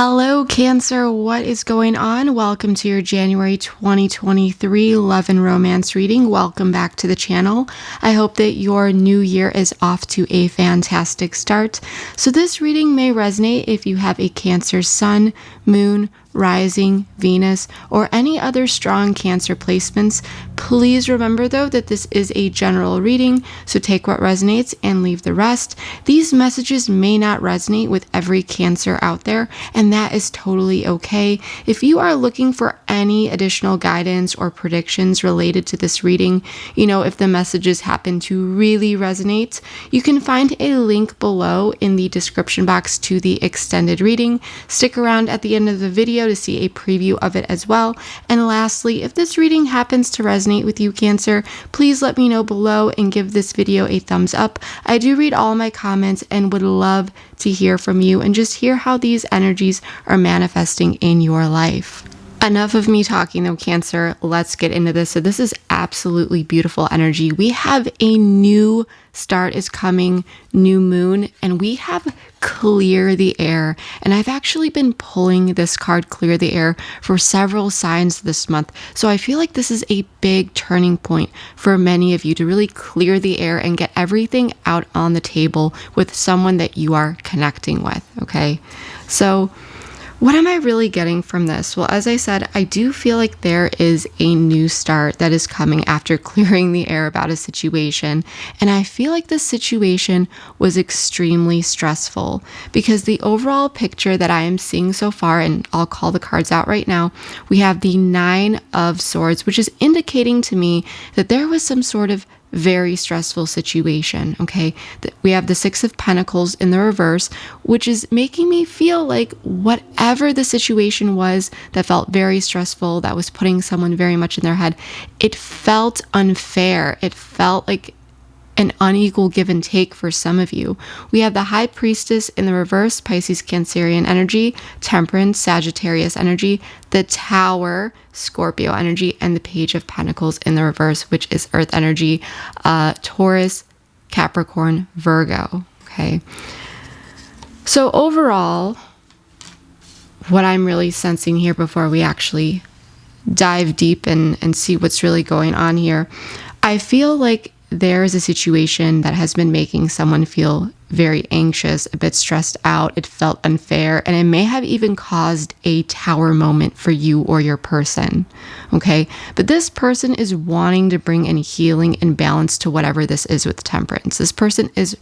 Hello, Cancer. What is going on? Welcome to your January 2023 love and romance reading. Welcome back to the channel. I hope that your new year is off to a fantastic start. So this reading may resonate if you have a Cancer sun, moon, rising, Venus, or any other strong Cancer placements. Please remember though that this is a general reading, so take what resonates and leave the rest. These messages may not resonate with every Cancer out there, and that is totally okay. If you are looking for any additional guidance or predictions related to this reading, if the messages happen to really resonate, you can find a link below in the description box to the extended reading. Stick around at the end of the video to see a preview of it as well. And lastly, if this reading happens to resonate with you, Cancer, please let me know below and give this video a thumbs up. I do read all my comments and would love to hear from you and just hear how these energies are manifesting in your life. Enough of me talking though, Cancer. Let's get into this. So this is absolutely beautiful energy. We have a new start is coming, new moon, and we have clear the air. And I've actually been pulling this card, clear the air, for several signs this month. So I feel like this is a big turning point for many of you to really clear the air and get everything out on the table with someone that you are connecting with. Okay. So what am I really getting from this? Well, as I said, I do feel like there is a new start that is coming after clearing the air about a situation. And I feel like this situation was extremely stressful because the overall picture that I am seeing so far, and I'll call the cards out right now, we have the Nine of Swords, which is indicating to me that there was some sort of very stressful situation. Okay, we have the Six of Pentacles in the reverse, which is making me feel like whatever the situation was that felt very stressful, that was putting someone very much in their head, it felt unfair. It felt like an unequal give and take for some of you. We have the High Priestess in the reverse, Pisces, Cancerian energy, Temperance, Sagittarius energy, the Tower, Scorpio energy, and the Page of Pentacles in the reverse, which is Earth energy, Taurus, Capricorn, Virgo. Okay. So overall, what I'm really sensing here before we actually dive deep and see what's really going on here, I feel like there is a situation that has been making someone feel very anxious, a bit stressed out. It felt unfair, and it may have even caused a tower moment for you or your person. Okay, but this person is wanting to bring in healing and balance to whatever this is with Temperance. This person is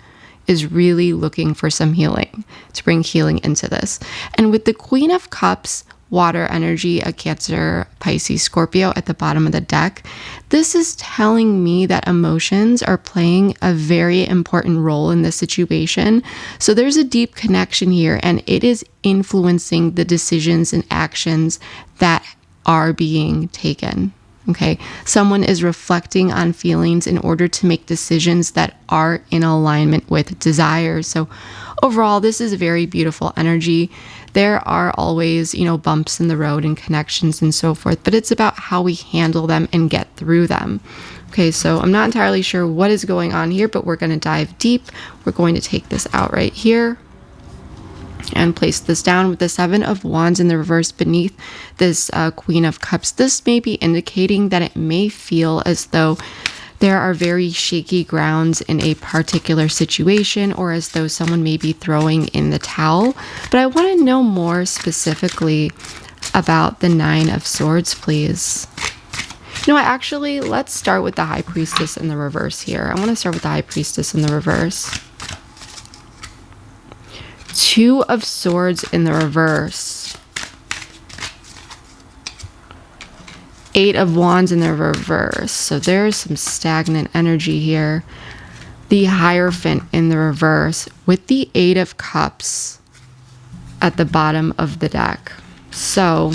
really looking for some healing, to bring healing into this. And with the Queen of Cups, water energy, a Cancer, Pisces, Scorpio at the bottom of the deck, this is telling me that emotions are playing a very important role in this situation. So there's a deep connection here, and it is influencing the decisions and actions that are being taken. Okay, someone is reflecting on feelings in order to make decisions that are in alignment with desires. So overall, this is a very beautiful energy. There are always, bumps in the road and connections and so forth, but it's about how we handle them and get through them. Okay, so I'm not entirely sure what is going on here, but we're going to dive deep. We're going to take this out right here and place this down with the Seven of Wands in the reverse beneath this Queen of Cups. This may be indicating that it may feel as though there are very shaky grounds in a particular situation, or as though someone may be throwing in the towel. But I want to know more specifically about the Nine of Swords, please. Actually, let's start with the High Priestess in the reverse here. I want to start with the High Priestess in the reverse. Two of Swords in the reverse. Eight of Wands in the reverse. So there's some stagnant energy here. The Hierophant in the reverse with the Eight of Cups at the bottom of the deck. So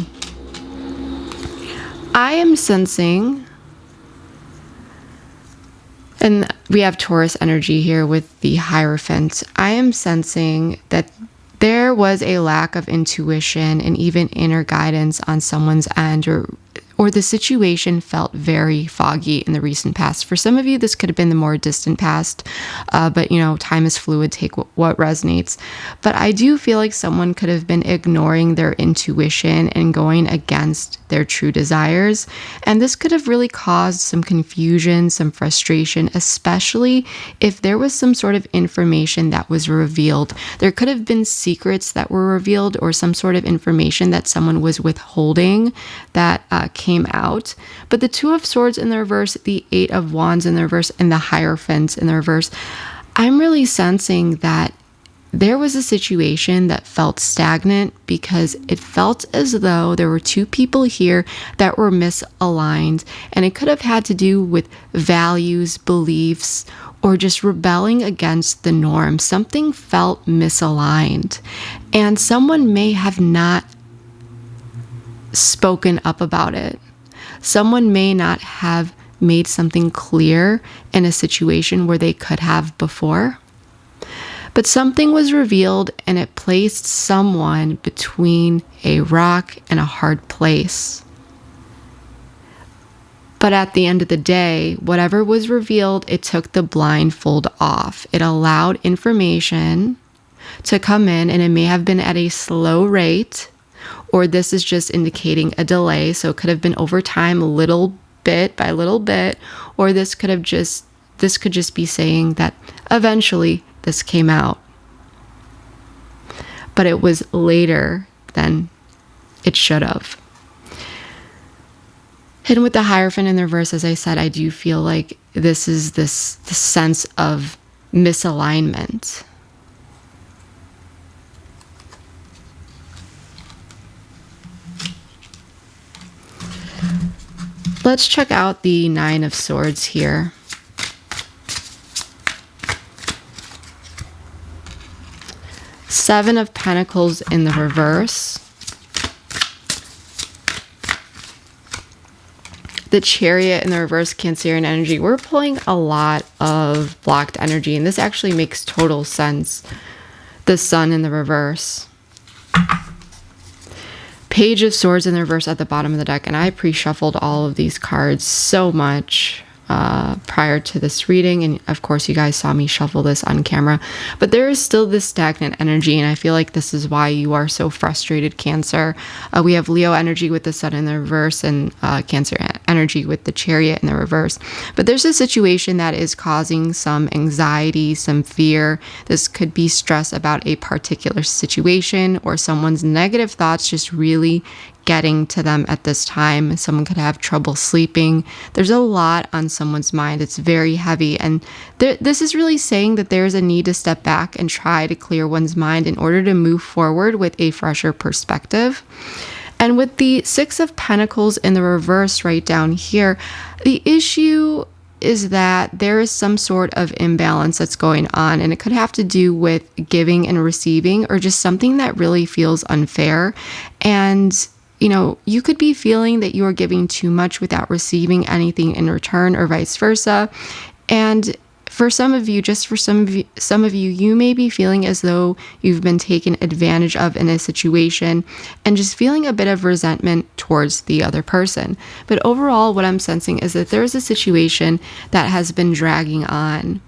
I am sensing, and we have Taurus energy here with the Hierophant. I am sensing that there was a lack of intuition and even inner guidance on someone's end, or the situation felt very foggy in the recent past. For some of you, this could have been the more distant past, but time is fluid, take what resonates. But I do feel like someone could have been ignoring their intuition and going against their true desires. And this could have really caused some confusion, some frustration, especially if there was some sort of information that was revealed. There could have been secrets that were revealed or some sort of information that someone was withholding that came out. But the Two of Swords in the reverse, the Eight of Wands in the reverse, and the Hierophant in the reverse, I'm really sensing that there was a situation that felt stagnant because it felt as though there were two people here that were misaligned, and it could have had to do with values, beliefs, or just rebelling against the norm. Something felt misaligned, and someone may have not spoken up about it. Someone may not have made something clear in a situation where they could have before. But something was revealed, and it placed someone between a rock and a hard place. But at the end of the day, whatever was revealed, it took the blindfold off. It allowed information to come in, and it may have been at a slow rate, or this is just indicating a delay. So it could have been over time, little bit by little bit, or this could just be saying that eventually this came out. But it was later than it should have. And with the Hierophant in the reverse, as I said, I do feel like this is this sense of misalignment. Let's check out the Nine of Swords here. Seven of Pentacles in the reverse. The Chariot in the reverse, Cancerian energy. We're pulling a lot of blocked energy, and this actually makes total sense. The Sun in the reverse. Page of Swords in the reverse at the bottom of the deck, and I pre-shuffled all of these cards so much prior to this reading, and of course you guys saw me shuffle this on camera, but there is still this stagnant energy, and I feel like this is why you are so frustrated, Cancer. We have Leo energy with the Sun in the reverse, and Cancer energy with the Chariot in the reverse. But there's a situation that is causing some anxiety, some fear. This could be stress about a particular situation, or someone's negative thoughts just really getting to them at this time. Someone could have trouble sleeping. There's a lot on someone's mind. It's very heavy. And this is really saying that there's a need to step back and try to clear one's mind in order to move forward with a fresher perspective. And with the Six of Pentacles in the reverse right down here, the issue is that there is some sort of imbalance that's going on, and it could have to do with giving and receiving, or just something that really feels unfair. And you could be feeling that you are giving too much without receiving anything in return, or vice versa. And for some of you, you may be feeling as though you've been taken advantage of in a situation, and just feeling a bit of resentment towards the other person. But overall, what I'm sensing is that there is a situation that has been dragging on,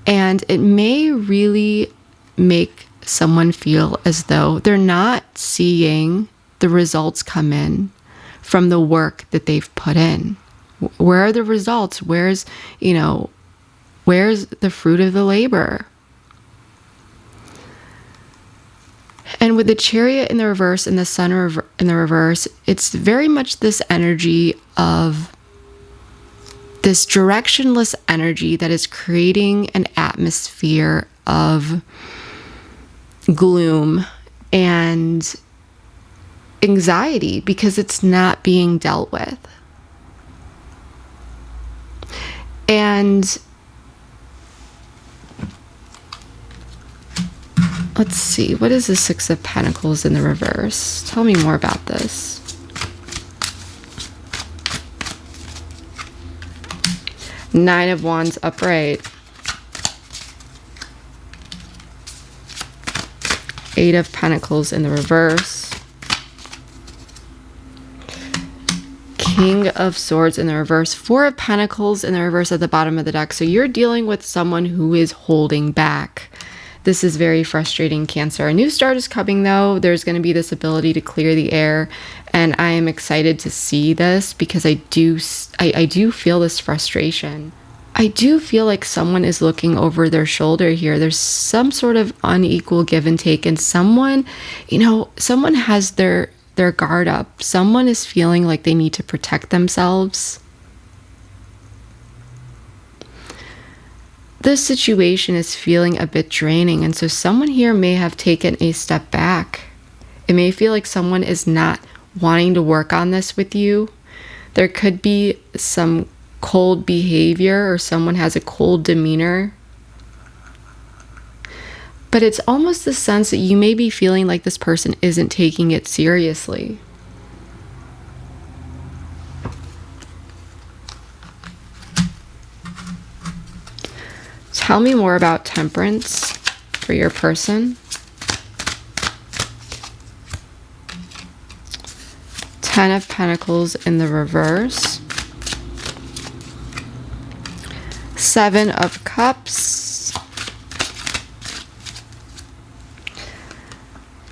and it may really make someone feel as though they're not seeing the results come in from the work that they've put in. Where are the results? Where's the fruit of the labor? And with the Chariot in the reverse and the Sun in the reverse, it's very much this energy of this directionless energy that is creating an atmosphere of gloom and anxiety because it's not being dealt with. And let's see, what is the Six of Pentacles in the reverse? Tell me more about this. Nine of Wands upright. Eight of Pentacles in the reverse. King of Swords in the reverse, Four of Pentacles in the reverse at the bottom of the deck. So you're dealing with someone who is holding back. This is very frustrating, Cancer. A new start is coming, though. There's going to be this ability to clear the air, and I am excited to see this because I do feel this frustration. I do feel like someone is looking over their shoulder here. There's some sort of unequal give and take, and someone has their guard up. Someone is feeling like they need to protect themselves. This situation is feeling a bit draining, and so someone here may have taken a step back. It may feel like someone is not wanting to work on this with you. There could be some cold behavior, or someone has a cold demeanor. But it's almost the sense that you may be feeling like this person isn't taking it seriously. Tell me more about Temperance for your person. Ten of Pentacles in the reverse. Seven of Cups.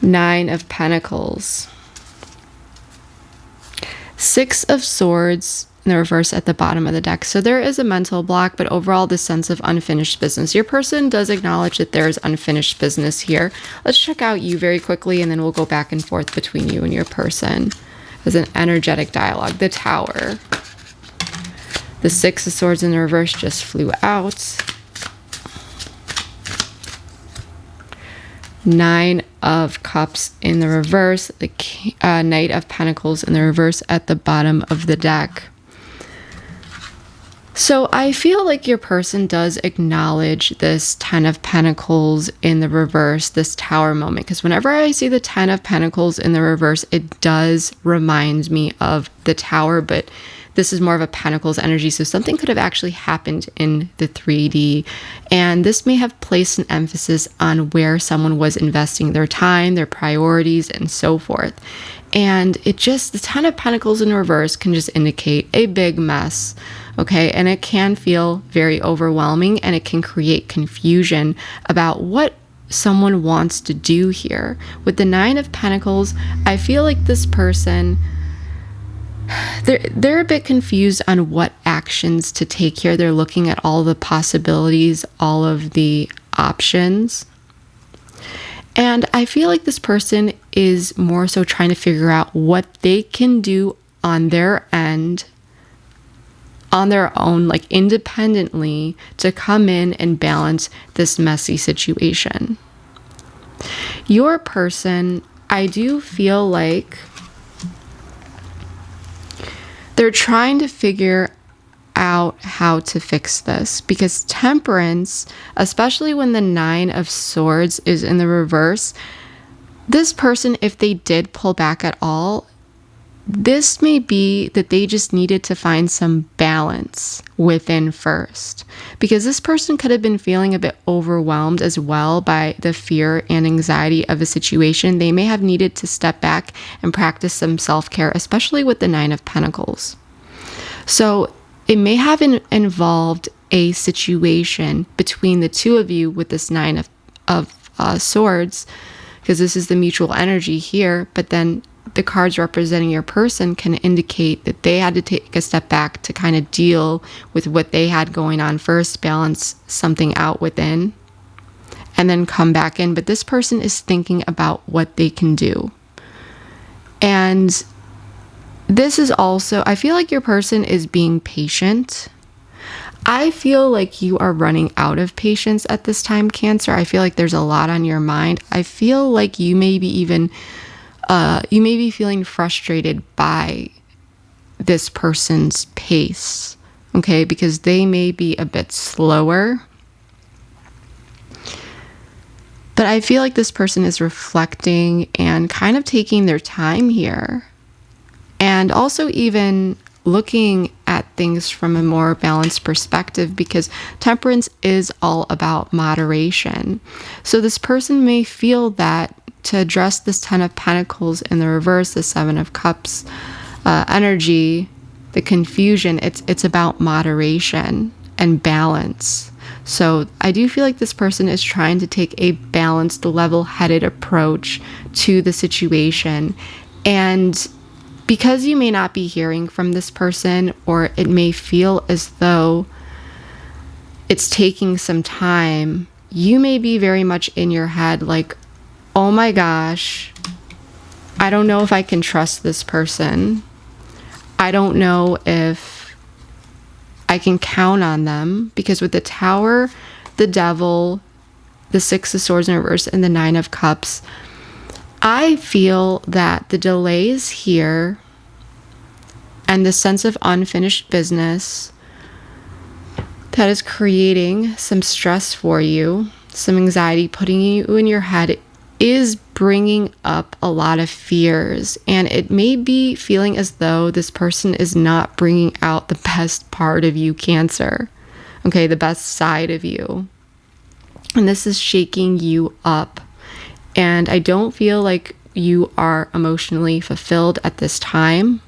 Nine of Pentacles. Six of Swords in the reverse at the bottom of the deck. So there is a mental block, but overall this sense of unfinished business. Your person does acknowledge that there is unfinished business here. Let's check out you very quickly, and then we'll go back and forth between you and your person as an energetic dialogue. The Tower. The Six of Swords in the reverse just flew out. Nine of Cups in the reverse. The Knight of Pentacles in the reverse at the bottom of the deck. So I feel like your person does acknowledge this Ten of Pentacles in the reverse, this Tower moment, because whenever I see the Ten of Pentacles in the reverse, it does remind me of the Tower, but this is more of a Pentacles energy, so something could have actually happened in the 3D, and this may have placed an emphasis on where someone was investing their time, their priorities, and so forth. And the Ten of Pentacles in reverse can just indicate a big mess, okay? And it can feel very overwhelming, and it can create confusion about what someone wants to do here. With the Nine of Pentacles, I feel like this person, they're a bit confused on what actions to take here. They're looking at all the possibilities, all of the options. And I feel like this person is more so trying to figure out what they can do on their end, on their own, like independently, to come in and balance this messy situation. Your person, I do feel like they're trying to figure out how to fix this, because Temperance, especially when the Nine of Swords is in the reverse, this person, if they did pull back at all, this may be that they just needed to find some balance within first, because this person could have been feeling a bit overwhelmed as well by the fear and anxiety of a situation. They may have needed to step back and practice some self-care, especially with the Nine of Pentacles. So it may have involved a situation between the two of you with this Nine of Swords, because this is the mutual energy here, but then the cards representing your person can indicate that they had to take a step back to kind of deal with what they had going on first, balance something out within, and then come back in. But this person is thinking about what they can do. And this is also, I feel like your person is being patient. I feel like you are running out of patience at this time, Cancer. I feel like there's a lot on your mind. I feel like you may be feeling frustrated by this person's pace, okay? Because they may be a bit slower. But I feel like this person is reflecting and kind of taking their time here. And also even looking at things from a more balanced perspective, because Temperance is all about moderation. So this person may feel that to address this Ten of Pentacles in the reverse, the Seven of Cups energy, the confusion, it's about moderation and balance. So I do feel like this person is trying to take a balanced, level-headed approach to the situation. And because you may not be hearing from this person, or it may feel as though it's taking some time, you may be very much in your head like, oh my gosh, I don't know if I can trust this person. I don't know if I can count on them, because with the Tower, the Devil, the Six of Swords in reverse, and the Nine of Cups, I feel that the delays here and the sense of unfinished business that is creating some stress for you, some anxiety, putting you in your head, is bringing up a lot of fears. And it may be feeling as though this person is not bringing out the best part of you, Cancer. Okay, the best side of you. And this is shaking you up. And I don't feel like you are emotionally fulfilled at this time.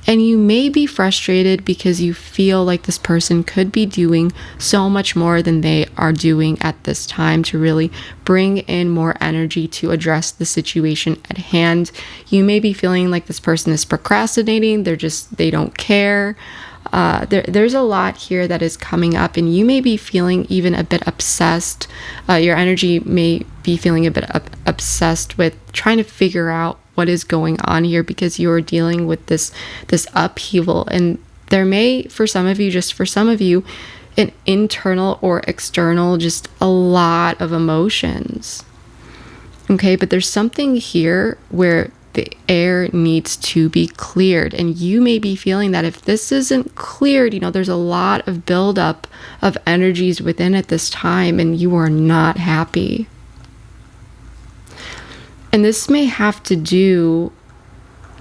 And you may be frustrated because you feel like this person could be doing so much more than they are doing at this time to really bring in more energy to address the situation at hand. You may be feeling like this person is procrastinating. They don't care. There's a lot here that is coming up, and you may be feeling even a bit obsessed. Your energy may be feeling a bit obsessed with trying to figure out what is going on here, because you're dealing with this upheaval. And there may, for some of you, an internal or external, just a lot of emotions. Okay, but there's something here where the air needs to be cleared, and you may be feeling that if this isn't cleared, there's a lot of buildup of energies within at this time, and you are not happy. And this may have to do,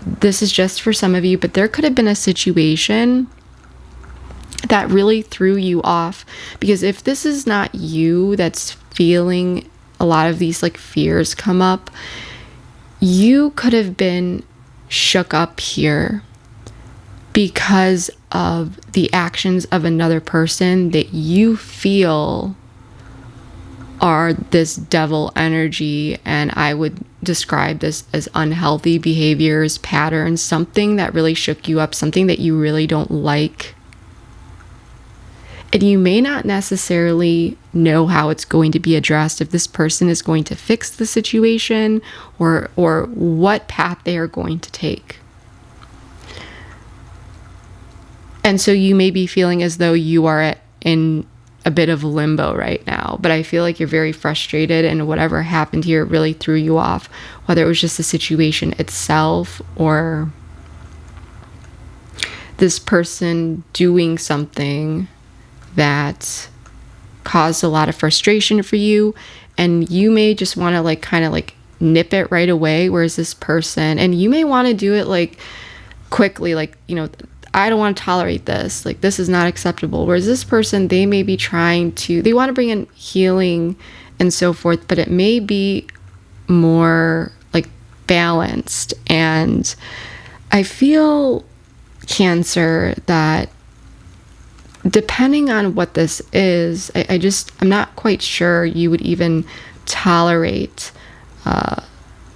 this is just for some of you, but there could have been a situation that really threw you off. Because if this is not you that's feeling a lot of these like fears come up, you could have been shook up here because of the actions of another person that you feel are this devil energy. And I would describe this as unhealthy behaviors, patterns, something that really shook you up, something that you really don't like. And you may not necessarily know how it's going to be addressed, if this person is going to fix the situation, or what path they are going to take. And so you may be feeling as though you are in a bit of limbo right now, but I feel like you're very frustrated, and whatever happened here really threw you off, whether it was just the situation itself or this person doing something that caused a lot of frustration for you, and you may just want to kind of nip it right away, whereas this person, and you may want to do it quickly, I don't want to tolerate this. This is not acceptable. Whereas this person, they may be they want to bring in healing and so forth, but it may be more balanced. And I feel, Cancer, that depending on what this is, I'm not quite sure you would even tolerate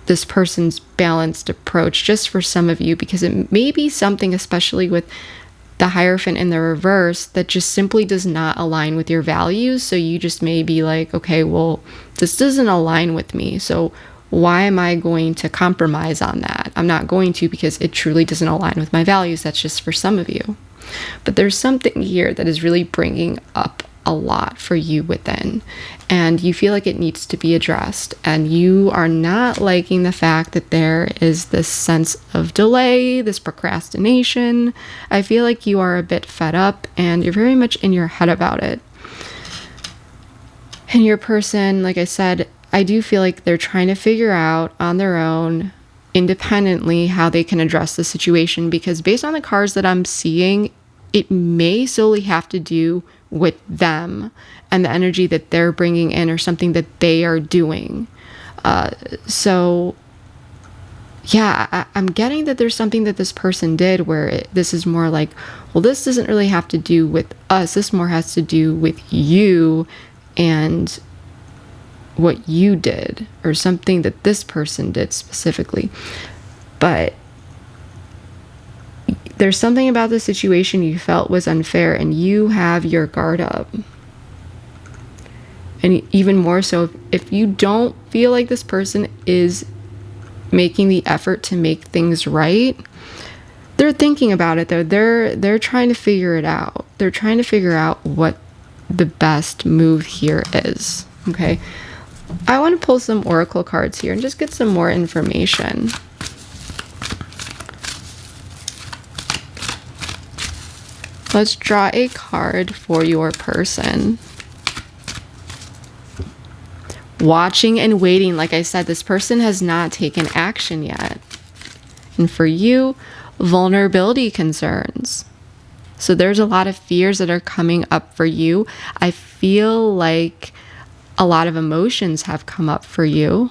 this person's balanced approach, just for some of you, because it may be something, especially with the Hierophant in the reverse, that just simply does not align with your values. So you just may be like, okay, well, this doesn't align with me, so why am I going to compromise on that? I'm not going to, because it truly doesn't align with my values. That's just for some of you. But there's something here that is really bringing up a lot for you within, and you feel like it needs to be addressed, and you are not liking the fact that there is this sense of delay, this procrastination. I feel like you are a bit fed up, and you're very much in your head about it. And your person, like I said, I do feel like they're trying to figure out on their own, independently, how they can address the situation, because based on the cards that I'm seeing, it may solely have to do with them and the energy that they're bringing in, or something that they are doing. So I'm getting that there's something that this person did where this is more like, well, this doesn't really have to do with us. This more has to do with you and what you did, or something that this person did specifically. But there's something about the situation you felt was unfair, and you have your guard up. And even more so, if you don't feel like this person is making the effort to make things right, they're thinking about it though. They're trying to figure it out. They're trying to figure out what the best move here is. Okay, I want to pull some oracle cards here and just get some more information. Let's draw a card for your person. Watching and waiting. Like I said, this person has not taken action yet. And for you, vulnerability concerns. So there's a lot of fears that are coming up for you. I feel like a lot of emotions have come up for you.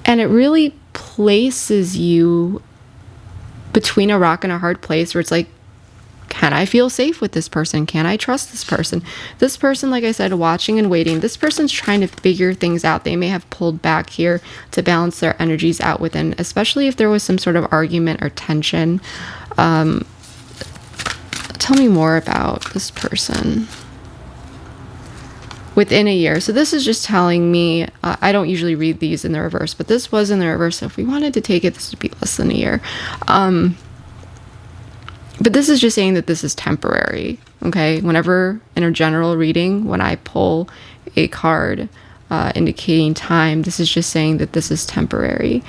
And it really places you between a rock and a hard place where it's like, can I feel safe with this person? Can I trust this person? This person, like I said, watching and waiting. This person's trying to figure things out. They may have pulled back here to balance their energies out within, especially if there was some sort of argument or tension. Tell me more about this person. Within a year. So this is just telling me, I don't usually read these in the reverse, but this was in the reverse. So if we wanted to take it, this would be less than a year. But this is just saying that this is temporary, okay? Whenever in a general reading, when I pull a card indicating time, this is just saying that this is temporary.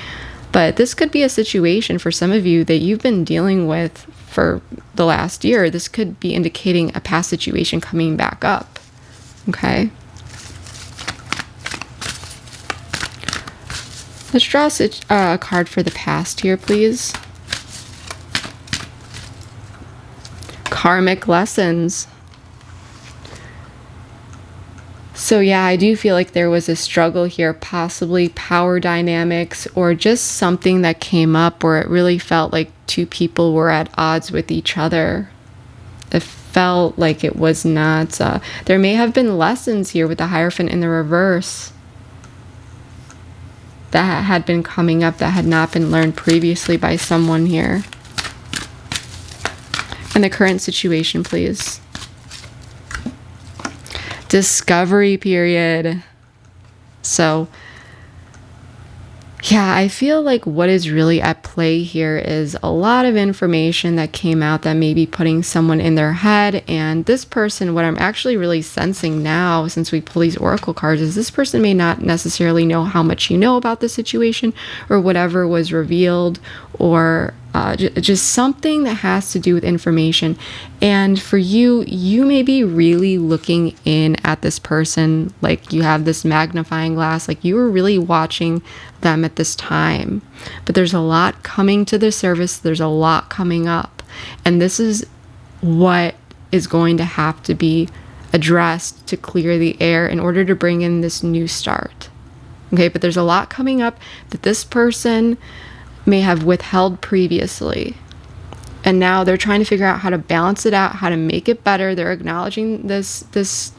But this could be a situation for some of you that you've been dealing with for the last year. This could be indicating a past situation coming back up, okay? Let's draw a card for the past here, please. Karmic lessons. So yeah, I do feel like there was a struggle here, possibly power dynamics, or just something that came up where it really felt like two people were at odds with each other. It felt like it was not, there may have been lessons here with the Hierophant in the reverse that had been coming up that had not been learned previously by someone here. And the current situation, please. Discovery period. So, yeah, I feel like what is really at play here is a lot of information that came out that may be putting someone in their head. And this person, what I'm actually really sensing now, since we pull these oracle cards, is this person may not necessarily know how much you know about the situation or whatever was revealed, or just something that has to do with information. And for you, you may be really looking in at this person like you have this magnifying glass, like you were really watching them at this time. But there's a lot coming to the surface. There's a lot coming up. And this is what is going to have to be addressed to clear the air in order to bring in this new start. Okay, but there's a lot coming up that this person may have withheld previously, and now they're trying to figure out how to balance it out, how to make it better. They're acknowledging this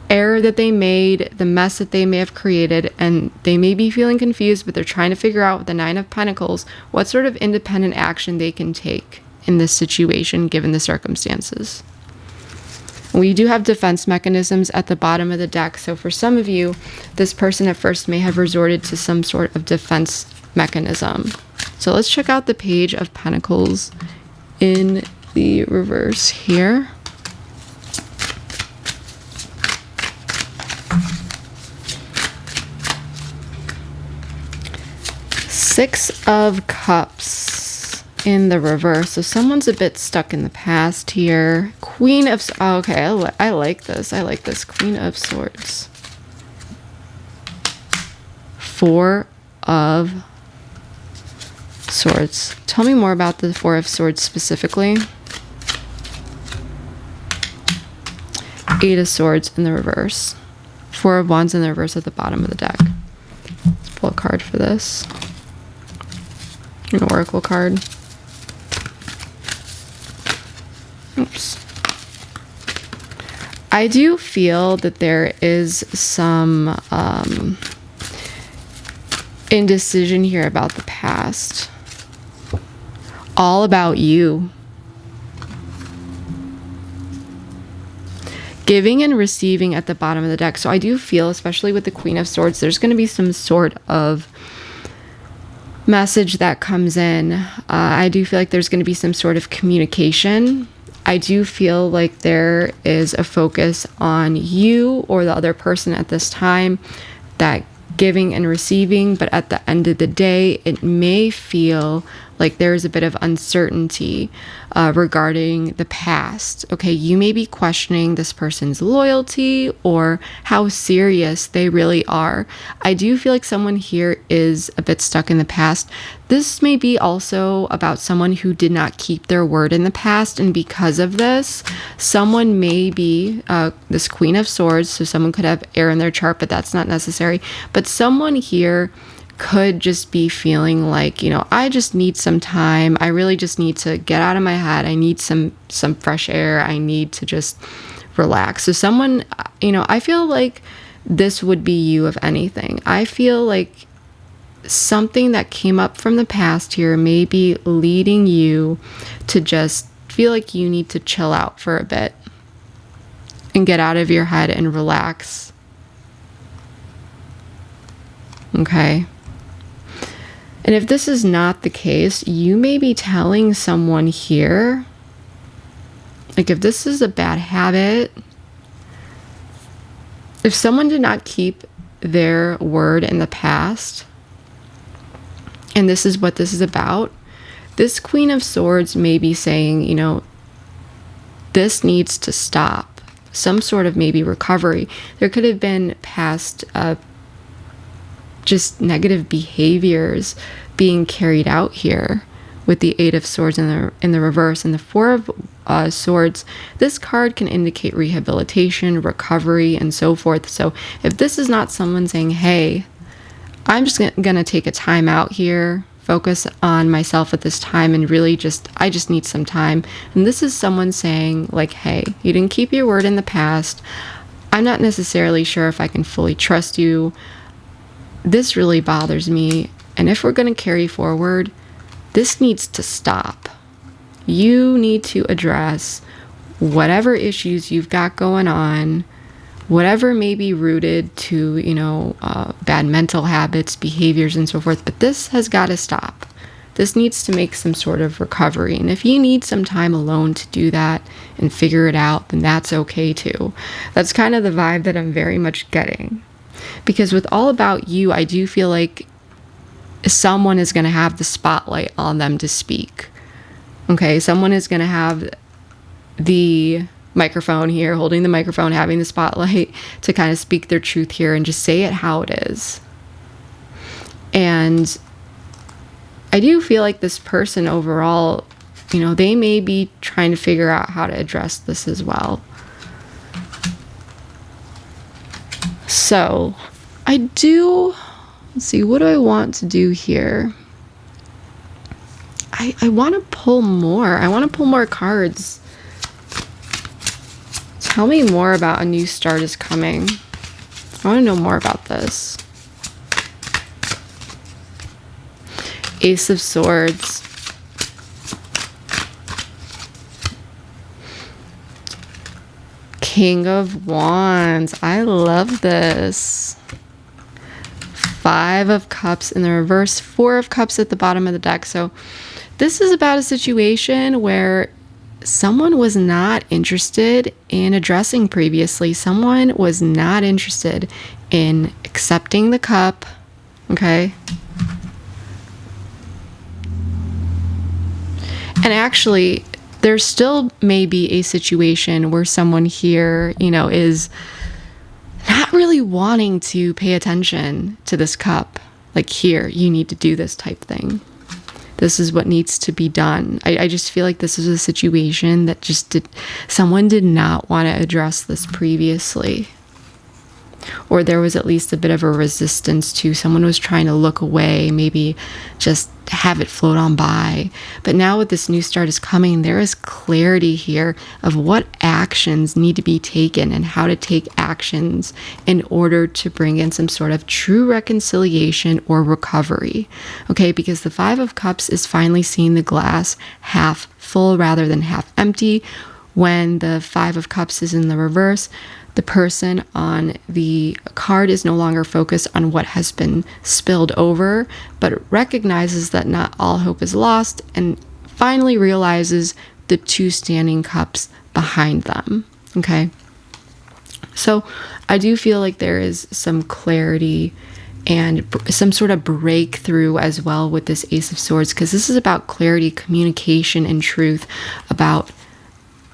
error that they made, the mess that they may have created, and they may be feeling confused, but they're trying to figure out with the Nine of Pentacles what sort of independent action they can take in this situation given the circumstances. We do have defense mechanisms at the bottom of the deck. So for some of you, this person at first may have resorted to some sort of defense mechanism. So let's check out the Page of Pentacles in the reverse here. Six of Cups in the reverse. So someone's a bit stuck in the past here. Queen of... Oh, okay, I like this. I like this. Queen of Swords. Four of Swords. Tell me more about the Four of Swords specifically. Eight of Swords in the reverse. Four of Wands in the reverse at the bottom of the deck. Let's pull a card for this. An oracle card. Oops. I do feel that there is some indecision here about the past. All about you. Giving and receiving at the bottom of the deck. So I do feel, especially with the Queen of Swords, there's going to be some sort of message that comes in. I do feel like there's going to be some sort of communication. I do feel like there is a focus on you or the other person at this time, that giving and receiving, but at the end of the day, it may feel like there is a bit of uncertainty regarding the past. Okay, you may be questioning this person's loyalty or how serious they really are. I do feel like someone here is a bit stuck in the past. This may be also about someone who did not keep their word in the past, and because of this, someone may be this Queen of Swords, so someone could have air in their chart, but that's not necessary. But someone here could just be feeling like, you know, I just need some time. I really just need to get out of my head. I need some fresh air. I need to just relax. So someone, you know, I feel like this would be you, if anything. I feel like something that came up from the past here may be leading you to just feel like you need to chill out for a bit and get out of your head and relax. Okay. And if this is not the case, you may be telling someone here, like if this is a bad habit, if someone did not keep their word in the past, and this is what this is about, this Queen of Swords may be saying, you know, this needs to stop. Some sort of maybe recovery. There could have been past just negative behaviors being carried out here with the Eight of Swords in the reverse, and the Four of Swords. This card can indicate rehabilitation, recovery, and so forth. So if this is not someone saying, hey, I'm just gonna take a time out here, focus on myself at this time, and really I just need some time, and this is someone saying like, hey, you didn't keep your word in the past. I'm not necessarily sure if I can fully trust you. This really bothers me, and if we're going to carry forward, this needs to stop. You need to address whatever issues you've got going on, whatever may be rooted to, you know, bad mental habits, behaviors, and so forth, but this has got to stop. This needs to make some sort of recovery, and if you need some time alone to do that and figure it out, then that's okay too. That's kind of the vibe that I'm very much getting. Because with all about you, I do feel like someone is going to have the spotlight on them to speak. Okay, someone is going to have the microphone here, holding the microphone, having the spotlight to kind of speak their truth here and just say it how it is. And I do feel like this person overall, you know, they may be trying to figure out how to address this as well. So let's see, what do I want to do here? I want to pull more. I want to pull more cards. Tell me more about a new start is coming. I want to know more about this. Ace of Swords. King of Wands. I love this. Five of Cups in the reverse, Four of Cups at the bottom of the deck. So this is about a situation where someone was not interested in addressing previously. Someone was not interested in accepting the cup. Okay. And actually, there still may be a situation where someone here, you know, is not really wanting to pay attention to this cup. Like, here, you need to do this type thing. This is what needs to be done. I just feel like this is a situation that someone did not want to address this previously. or there was at least a bit of a resistance to, someone was trying to look away, maybe just have it float on by. But now with this new start is coming, there is clarity here of what actions need to be taken and how to take actions in order to bring in some sort of true reconciliation or recovery. Okay, because the Five of Cups is finally seeing the glass half full rather than half empty. When the Five of Cups is in the reverse, the person on the card is no longer focused on what has been spilled over, but recognizes that not all hope is lost and finally realizes the two standing cups behind them. Okay. So I do feel like there is some clarity and some sort of breakthrough as well with this Ace of Swords, because this is about clarity, communication, and truth about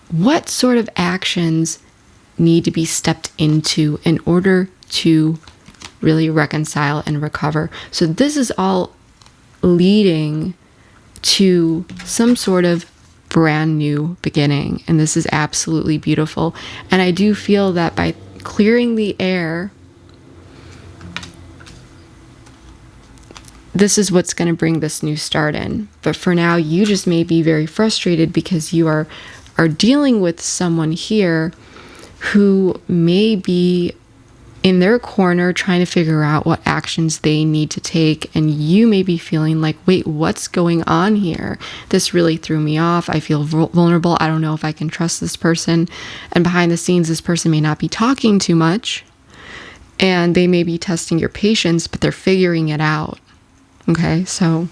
what sort of actions need to be stepped into in order to really reconcile and recover. So this is all leading to some sort of brand new beginning, and this is absolutely beautiful. And I do feel that by clearing the air, this is what's going to bring this new start in. But for now, you just may be very frustrated because you are dealing with someone here who may be in their corner trying to figure out what actions they need to take, and you may be feeling like, wait, what's going on here? This really threw me off. I feel vulnerable. I don't know if I can trust this person. And behind the scenes, this person may not be talking too much, and they may be testing your patience, but they're figuring it out. Okay, so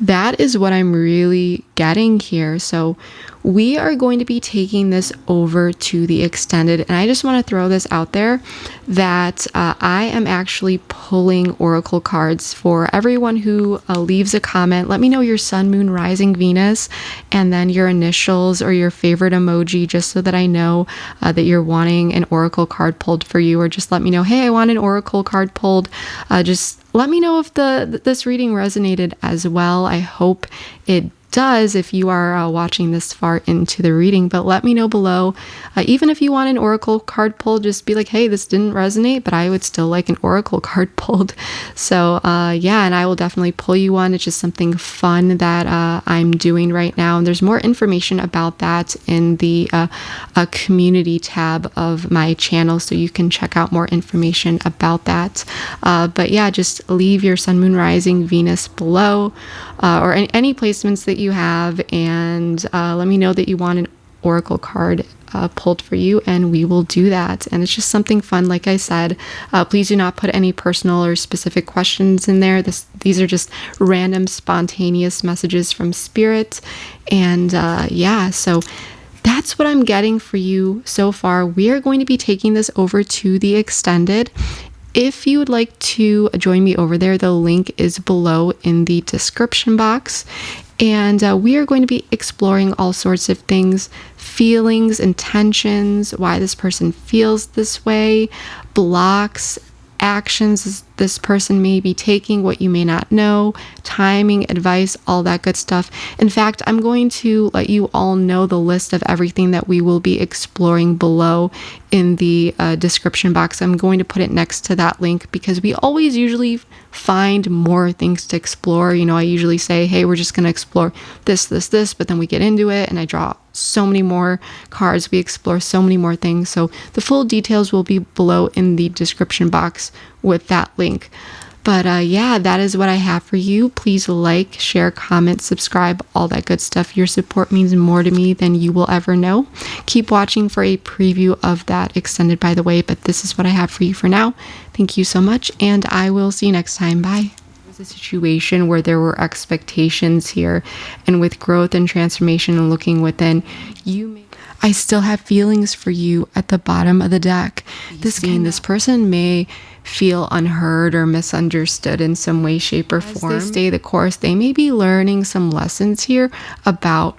that is what I'm really getting here. So we are going to be taking this over to the extended, and I just want to throw this out there that I am actually pulling oracle cards for everyone who leaves a comment. Let me know your sun, moon, rising, Venus, and then your initials or your favorite emoji, just so that I know that you're wanting an oracle card pulled for you, or just let me know, hey, I want an oracle card pulled. Just let me know if this reading resonated as well. I hope it does if you are watching this far into the reading, but let me know below. Even if you want an oracle card pulled, just be like, hey, this didn't resonate, but I would still like an oracle card pulled. So yeah, and I will definitely pull you one. It's just something fun that I'm doing right now, and there's more information about that in the community tab of my channel, so you can check out more information about that. But yeah, just leave your sun, moon, rising, Venus below, or any placements that you have, and let me know that you want an oracle card pulled for you, and we will do that. And it's just something fun. Like I said, please do not put any personal or specific questions in there. These are just random, spontaneous messages from spirit. And yeah, so that's what I'm getting for you so far. We are going to be taking this over to the extended. If you would like to join me over there, the link is below in the description box. And we are going to be exploring all sorts of things, feelings, intentions, why this person feels this way, blocks, actions this person may be taking, what you may not know, timing, advice, all that good stuff. In fact, I'm going to let you all know the list of everything that we will be exploring below in the description box. I'm going to put it next to that link because we always usually find more things to explore. You know, I usually say, hey, we're just going to explore this, but then we get into it and I draw so many more cards. We explore so many more things. So the full details will be below in the description box with that link. But yeah, that is what I have for you. Please like, share, comment, subscribe, all that good stuff. Your support means more to me than you will ever know. Keep watching for a preview of that extended, by the way, but this is what I have for you for now. Thank you so much, and I will see you next time. Bye. It was a situation where there were expectations here, and with growth and transformation and looking within, I still have feelings for you at the bottom of the deck. This person may feel unheard or misunderstood in some way, shape, or form. As they stay the course, they may be learning some lessons here about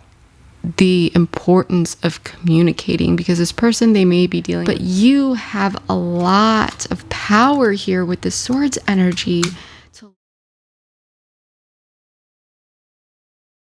the importance of communicating, because this person they may be dealing with, but you have a lot of power here with the swords energy